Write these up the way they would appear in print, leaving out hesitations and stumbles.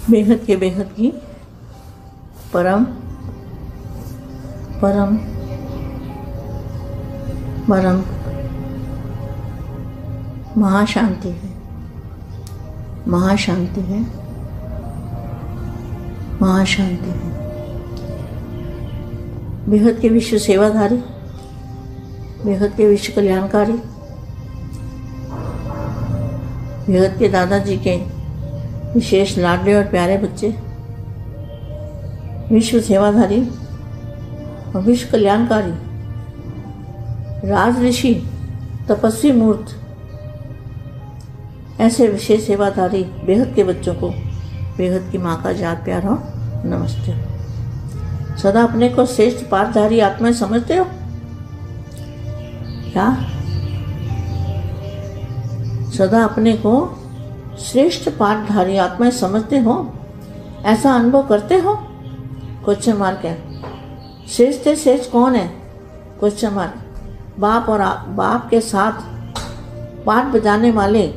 बेहद के बेहद की परम परम परम महाशांति है, महाशांति है, महाशांति है। बेहद के विश्व सेवाधारी, बेहद के विश्व कल्याणकारी, बेहद के दादाजी के विशेष लाडले और प्यारे बच्चे, विश्व सेवाधारी और विश्व कल्याणकारी, राज ऋषि, तपस्वी मूर्त, ऐसे विशेष सेवाधारी बेहद के बच्चों को बेहद की माँ का याद प्यार हो नमस्ते। सदा अपने को श्रेष्ठ पाठधारी आत्मा समझते हो क्या? सदा अपने को श्रेष्ठ पाठधारी आत्मा समझते हो? ऐसा अनुभव करते हो? क्वेश्चन मार्क है। श्रेष्ठ से श्रेष्ठ कौन है? Question mark. बाप और बाप के साथ पाठ बजाने वाले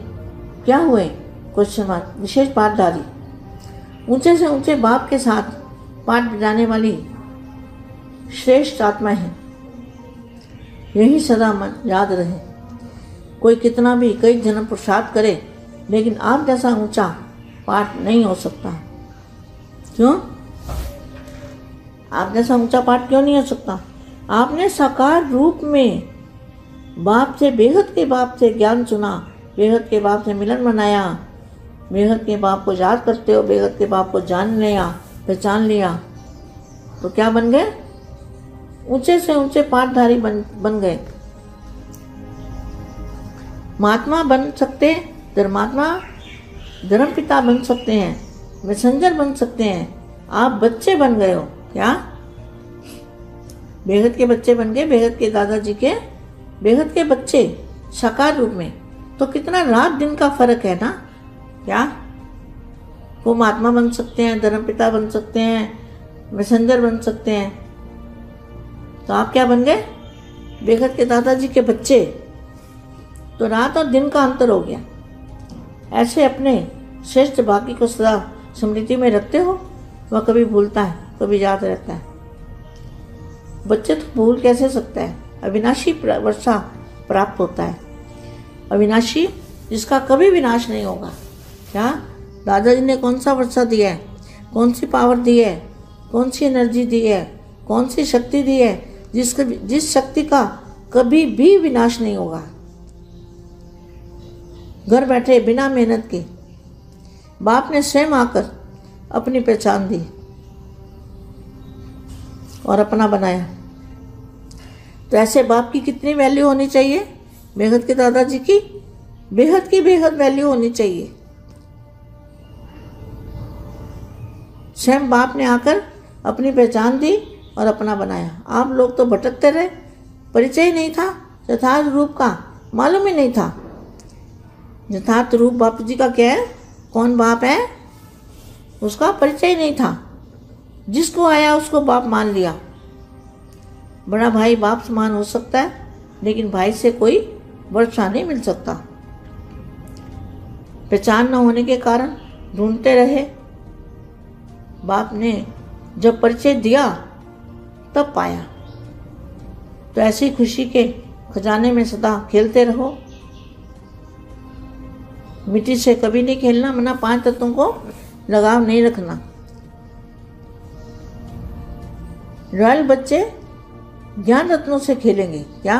क्या हुए? Question mark. विशेष पाठधारी, ऊंचे से ऊंचे बाप के साथ पाठ बजाने वाली श्रेष्ठ आत्मा है। यही सदा मन याद रहे। कोई कितना भी कई जन्म प्रसाद करे, लेकिन आप जैसा ऊंचा पाठ नहीं हो सकता। क्यों? आप जैसा ऊंचा पाठ क्यों नहीं हो सकता? आपने साकार रूप में बाप से, बेहद के बाप से ज्ञान सुना, बेहद के बाप से मिलन मनाया, बेहद के बाप को याद करते हो, बेहद के बाप को जान लिया, पहचान लिया, तो क्या बन गए? ऊंचे से ऊंचे पाठधारी बन गए। महात्मा बन सकते, धर्मात्मा, धर्मपिता बन सकते हैं, मैसेंजर बन सकते हैं। आप बच्चे बन गए हो क्या? बेहद के बच्चे बन गए, बेहद के दादाजी के बेहद के बच्चे साकार रूप में। तो कितना रात दिन का फर्क है ना? क्या वो महात्मा बन सकते हैं, धर्मपिता बन सकते हैं, मैसेंजर बन सकते हैं, तो आप क्या बन गए? बेहद के दादाजी के बच्चे। तो रात और दिन का अंतर हो गया। ऐसे अपने श्रेष्ठ भाग्य को सदा स्मृति में रखते हो? वह कभी भूलता है, कभी याद रहता है। बच्चे तो भूल कैसे सकता है? अविनाशी वर्षा प्राप्त होता है, अविनाशी जिसका कभी विनाश नहीं होगा। क्या दादाजी ने कौन सा वर्षा दिया है? कौन सी पावर दी है? कौन सी एनर्जी दी है? कौन सी शक्ति दी है जिस शक्ति का कभी भी विनाश नहीं होगा? घर बैठे बिना मेहनत के बाप ने स्वयं आकर अपनी पहचान दी और अपना बनाया। तो ऐसे बाप की कितनी वैल्यू होनी चाहिए? बेहद के दादाजी की बेहद वैल्यू होनी चाहिए। स्वयं बाप ने आकर अपनी पहचान दी और अपना बनाया। आप लोग तो भटकते रहे, परिचय नहीं था यथार्थ रूप का, मालूम ही नहीं था यथार्थ रूप बापू जी का क्या है, कौन बाप है, उसका परिचय नहीं था। जिसको आया उसको बाप मान लिया। बड़ा भाई बाप समान हो सकता है, लेकिन भाई से कोई वर्षा नहीं मिल सकता। पहचान न होने के कारण ढूंढते रहे। बाप ने जब परिचय दिया तब पाया। तो ऐसी खुशी के खजाने में सदा खेलते रहो। मिट्टी से कभी नहीं खेलना, मना 5 तत्वों को लगाव नहीं रखना। रॉयल बच्चे ज्ञान रत्नों से खेलेंगे। क्या?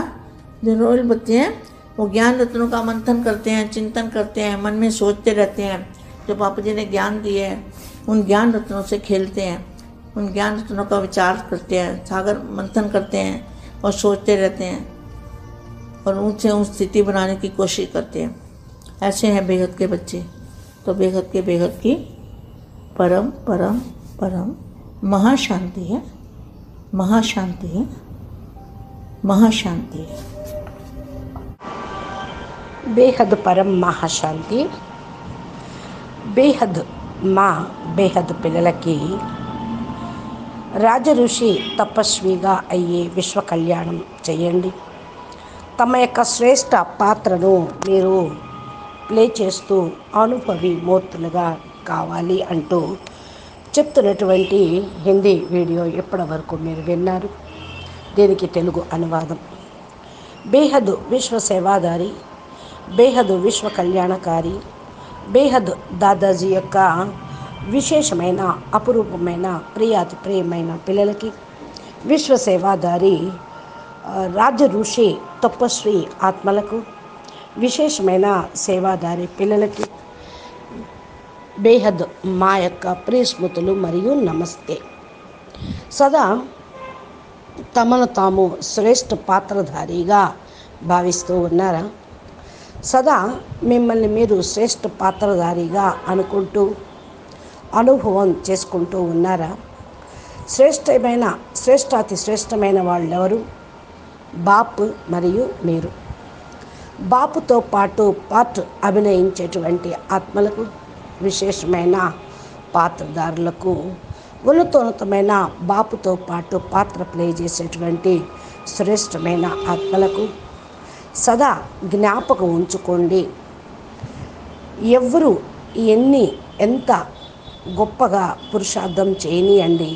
जो रॉयल बच्चे हैं वो ज्ञान रत्नों का मंथन करते हैं, चिंतन करते हैं, मन में सोचते रहते हैं। जो बापू जी ने ज्ञान दिए है उन ज्ञान रत्नों से खेलते हैं, उन ज्ञान रत्नों का विचार करते हैं, सागर मंथन करते हैं और सोचते रहते हैं और ऊंचे ऊंच स्थिति बनाने की कोशिश करते हैं। ऐसे हैं बेहद के बच्चे। तो बेहद के बेहद की परम परम परम महाशांति है, महाशांति है, महाशांति है। बेहद परम महाशांति। బేహద్ మా బేహద్ పిల్లలకి రాజఋషి తపస్విగా అయ్యే విశ్వ కళ్యాణం చేయండి. తమ యొక్క శ్రేష్ట పాత్రను మీరు ప్లే చేస్తూ అనుభవి మూర్తులుగా కావాలి అంటూ చెప్తున్నటువంటి హిందీ వీడియో ఇప్పటి వరకు మీరు విన్నారు. దీనికి తెలుగు అనువాదం. బేహద్ విశ్వ సేవాదారి, బేహద్ విశ్వ కళ్యాణకారి, బేహద్ దాదాజీ యొక్క విశేషమైన అపురూపమైన ప్రియాతి ప్రియమైన పిల్లలకి, విశ్వ సేవాదారి రాజ ఋషి తపస్వి ఆత్మలకు, విశేషమైన సేవాదారి పిల్లలకి బేహద్ మా యొక్క ప్రియ స్మృతులు మరియు నమస్తే. సదా తమను తాము శ్రేష్ఠ పాత్రధారిగా భావిస్తూ ఉన్నారా? సదా మిమ్మల్ని మీరు శ్రేష్ఠ పాత్రధారిగా అనుకుంటూ అనుభవం చేసుకుంటూ ఉన్నారా? శ్రేష్ఠాతి శ్రేష్టమైన వాళ్ళెవరు? బాపు మరియు మీరు. బాపుతో పాటు అభినయించేటువంటి ఆత్మలకు, విశేషమైన పాత్రధారులకు, ఉన్నతోన్నతమైన బాపుతో పాత్ర ప్లే చేసేటువంటి శ్రేష్టమైన ఆత్మలకు సదా జ్ఞాపకం ఉంచుకోండి. ఎవరు ఎంత గొప్పగా పురుషార్థం చేయనియండి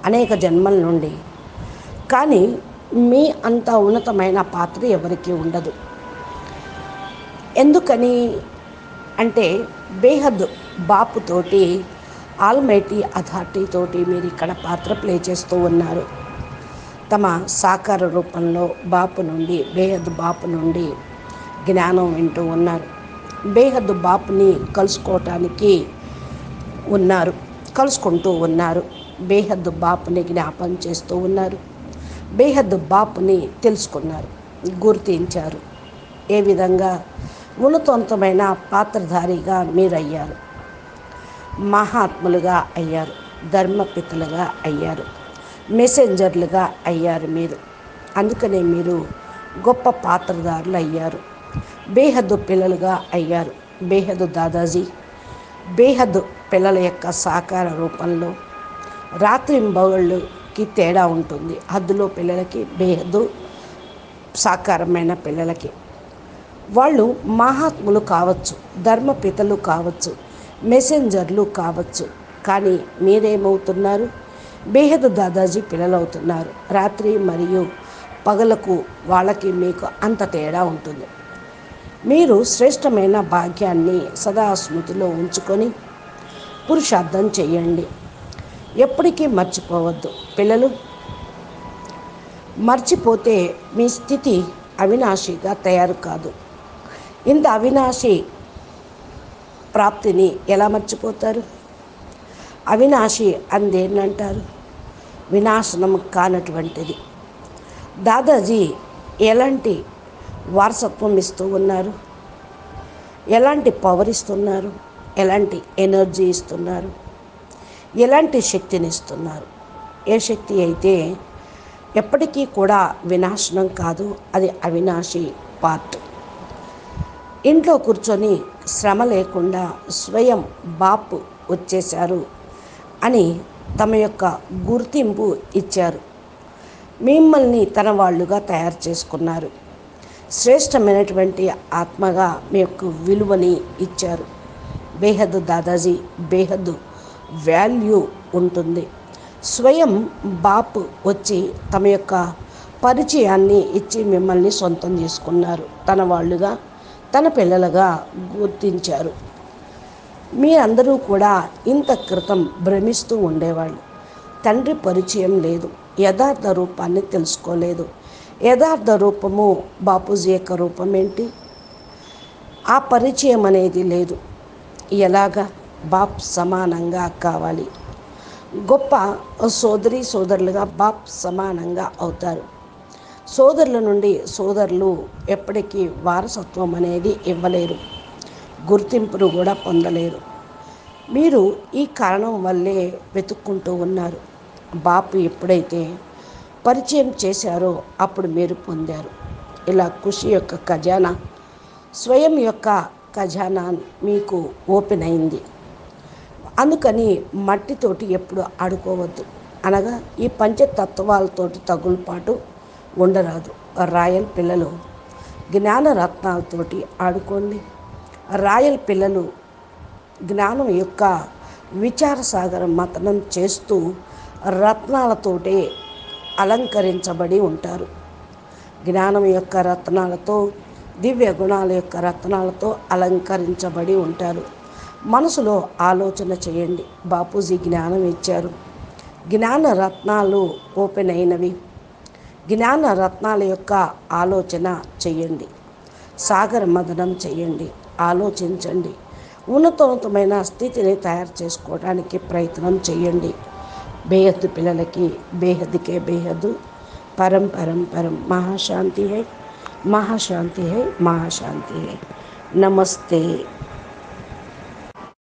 అనేక జన్మల నుండి, కానీ మీ అంత ఉన్నతమైన పాత్ర ఎవరికీ ఉండదు. ఎందుకని అంటే బేహద్ బాపుతోటి, ఆల్మైటీ అథారిటీ తోటి మీరు ఇక్కడ పాత్ర ప్లే చేస్తూ ఉన్నారు. తమ సాకార రూపంలో బాపు నుండి, బేహద్ బాపు నుండి జ్ఞానం వింటూ ఉన్నారు. బేహద్ బాపుని కలుసుకుంటూ ఉన్నారు. బేహద్ బాపుని జ్ఞాపం చేస్తూ ఉన్నారు. బేహద్ బాపుని తెలుసుకున్నారు, గుర్తించారు. ఏ విధంగా? ఉన్నతోన్నతమైన పాత్రధారిగా మీరయ్యారు, మహాత్ములుగా అయ్యారు, ధర్మపితలుగా అయ్యారు, మెసెంజర్లుగా అయ్యారు మీరు. అందుకనే మీరు గొప్ప పాత్రధారులు అయ్యారు, బేహద్ పిల్లలుగా అయ్యారు. బేహద్ దాదాజీ బేహద్ పిల్లల యొక్క సాకార రూపంలో రాత్రింబవళ్ళకి తేడా ఉంటుంది. హద్దులో పిల్లలకి, బేహద్ సాకారమైన పిల్లలకి. వాళ్ళు మహాత్ములు కావచ్చు, ధర్మపితలు కావచ్చు, మెసెంజర్లు కావచ్చు, కానీ మీరేమవుతున్నారు? బేహద్ దాదాజీ పిల్లలవుతున్నారు. రాత్రి మరియు పగలకు వాళ్ళకి మీకు అంత తేడా ఉంటుంది. మీరు శ్రేష్టమైన భాగ్యాన్ని సదా స్మృతిలో ఉంచుకొని పురుషార్థం చేయండి. ఎప్పటికీ మర్చిపోవద్దు పిల్లలు. మర్చిపోతే మీ స్థితి అవినాశిగా తయారు కాదు. ఇంత అవినాశి ప్రాప్తిని ఎలా మర్చిపోతారు? అవినాశి అందేంటంటారు? వినాశనం కానటువంటిది. దాదాజీ ఎలాంటి వారసత్వం ఇస్తూ ఉన్నారు? ఎలాంటి పవర్ ఇస్తున్నారు? ఎలాంటి ఎనర్జీ ఇస్తున్నారు? ఎలాంటి శక్తిని ఇస్తున్నారు? ఏ శక్తి అయితే ఎప్పటికీ కూడా వినాశనం కాదు, అది అవినాశి పార్ట్. ఇంట్లో కూర్చొని శ్రమ లేకుండా స్వయం బాపు వచ్చేశారు అని తమ యొక్క గుర్తింపు ఇచ్చారు. మిమ్మల్ని తన వాళ్ళుగా తయారు చేసుకున్నారు. శ్రేష్టమైనటువంటి ఆత్మగా మీ యొక్క విలువని ఇచ్చారు. బేహద్ దాదాజీ బేహద్ వాల్యూ ఉంటుంది. స్వయం బాపు వచ్చి తమ యొక్క పరిచయాన్ని ఇచ్చి మిమ్మల్ని సొంతం చేసుకున్నారు. తన వాళ్ళుగా, తన పిల్లలుగా గుర్తించారు. మీరందరూ కూడా ఇంత క్రితం భ్రమిస్తూ ఉండేవాళ్ళు. తండ్రి పరిచయం లేదు, యథార్థ రూపాన్ని తెలుసుకోలేదు. యథార్థ రూపము బాపూజీ యొక్క రూపం ఏంటి? ఆ పరిచయం అనేది లేదు. ఎలాగా? బాప్ సమానంగా కావాలి. గొప్ప సోదరులుగా బాప్ సమానంగా అవుతారు. సోదరుల నుండి సోదరులు ఎప్పటికీ వారసత్వం అనేది ఇవ్వలేరు, గుర్తింపును కూడా పొందలేరు. మీరు ఈ కారణం వల్లే వెతుక్కుంటూ ఉన్నారు. బాపు ఎప్పుడైతే పరిచయం చేశారో అప్పుడు మీరు పొందారు. ఇలా ఖుషి యొక్క ఖజానా, స్వయం యొక్క ఖజానా మీకు ఓపెన్ అయింది. అందుకని మట్టితోటి ఎప్పుడు ఆడుకోవద్దు. అనగా ఈ పంచతత్వాలతోటి తగులుపాటు ఉండరాదు. రాయల్ పిల్లలు జ్ఞానరత్నాలతోటి ఆడుకోండి. రాయల్ పిల్లలు జ్ఞానం యొక్క విచార సాగరం మతనం చేస్తూ రత్నాలతోటే అలంకరించబడి ఉంటారు. జ్ఞానం యొక్క రత్నాలతో, దివ్య గుణాల యొక్క రత్నాలతో అలంకరించబడి ఉంటారు. మనసులో ఆలోచన చేయండి. బాపూజీ జ్ఞానం ఇచ్చారు. జ్ఞాన రత్నాలు ఓపెన్ అయినవి. జ్ఞాన రత్నాల యొక్క ఆలోచన చేయండి. సాగర మదనం చేయండి. ఆలోచించండి. ఉన్నతోన్నతమైన స్థితిని తయారు చేసుకోవడానికి ప్రయత్నం చేయండి. బేహద్దు పిల్లలకి బేహద్దుకే బేహద్దు. పరం పరం పరం. మహాశాంతి హై, మహాశాంతి హై, మహాశాంతి హై. నమస్తే.